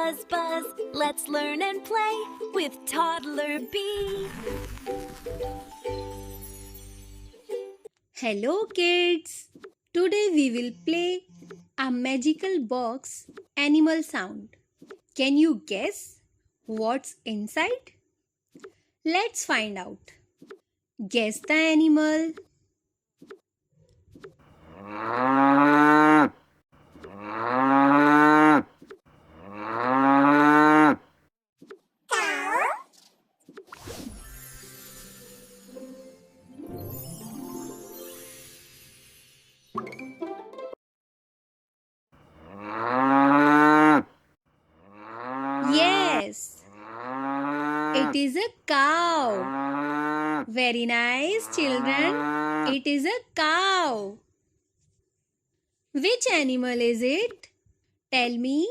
buzz, buzz. Let's learn and play with Toddler Bee. Hello kids! Today we will play a magical box animal sound. Can you guess what's inside? Let's find out. Guess the animal. Yes, it is a cow. Very nice, children. It is a cow. Which animal is it? Tell me.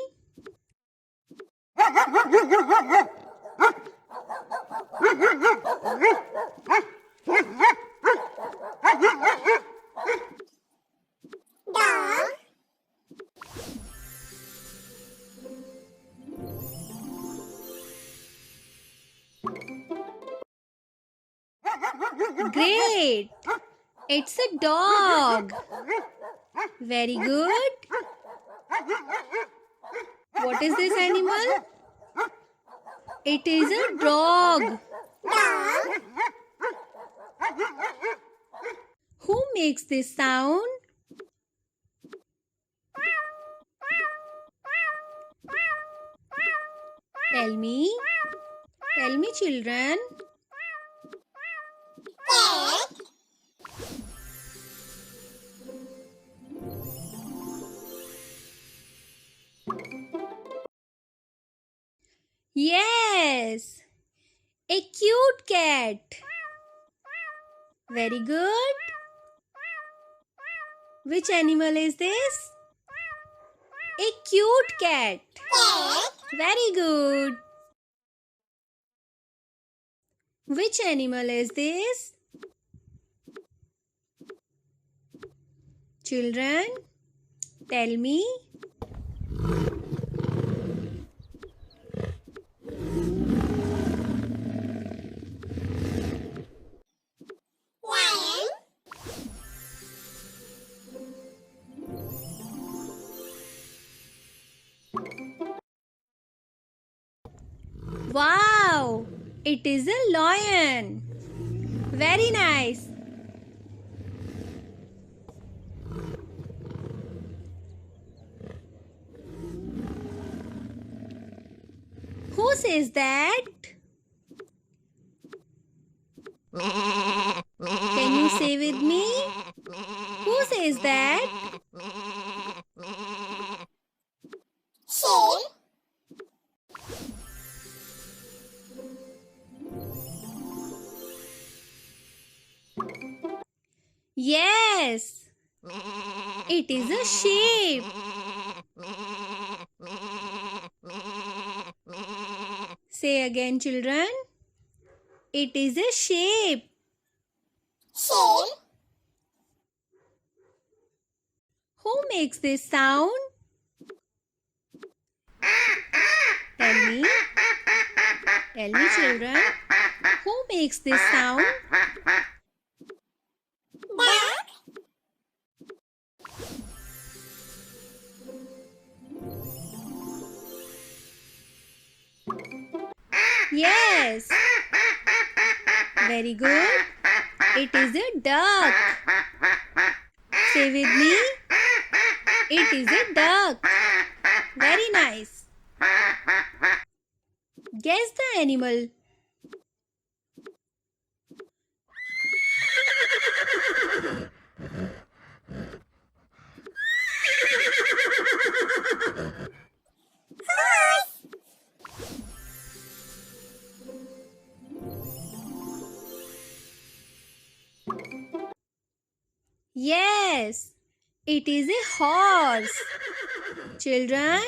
Great! It's a dog. Very good. What is this animal? It is a dog. Who makes this sound? Tell me. Tell me, children. Yes, a cute cat. Very good. Which animal is this? A cute cat. Very good. Which animal is this? Children, tell me. Wow! It is a lion. Very nice. Who says that? Can you say with me? Who says that? Yes, it is a sheep. Say again, children. It is a sheep. Who makes this sound? Tell me. Tell me, children. Who makes this sound? Yes. Very good. It is a duck. Say with me. It is a duck. Very nice. Guess the animal. Yes, it is a horse. Children,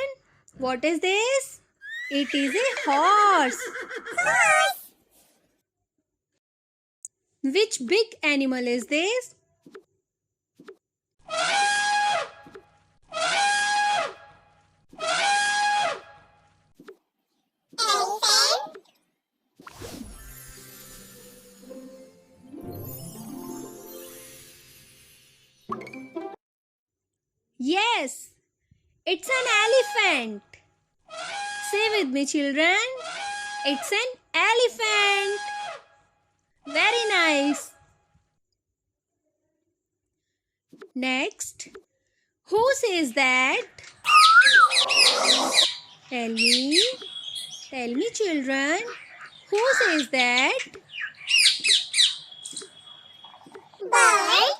what is this? It is a horse. Which big animal is this? Yes, it's an elephant. Say with me, children. It's an elephant. Very nice. Next, who says that? Tell me. Tell me, children. Who says that? Bird.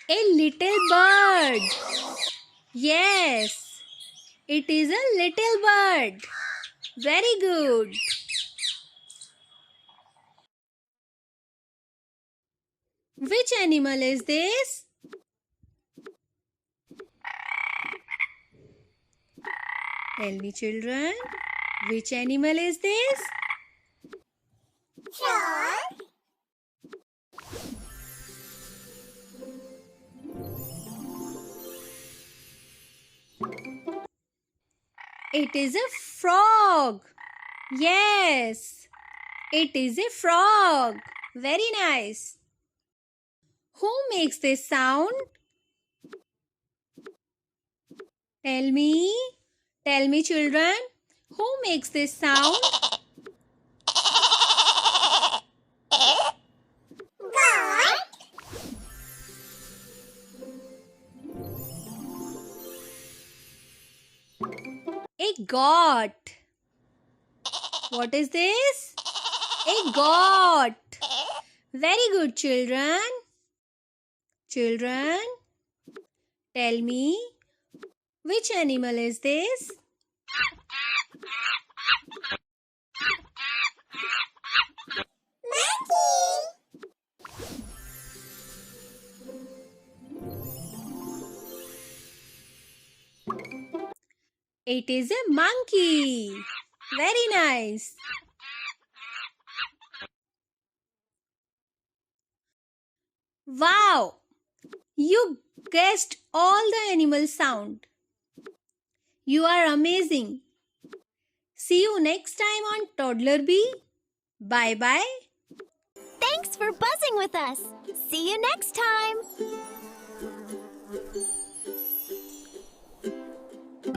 A little bird. Yes, it is a little bird. Very good. Which animal is this? Tell me, children. Which animal is this? Frog. It is a frog. Yes, it is a frog. Very nice. Who makes this sound? Tell me. Tell me, children. Who makes this sound? God. A goat. What is this? A goat. Very good, children. Children, tell me, which animal is this? Monkey. It is a monkey. Very nice. Wow! You guessed all the animal sound. You are amazing. See you next time on Toddler Bee. Bye bye. Thanks for buzzing with us. See you next time.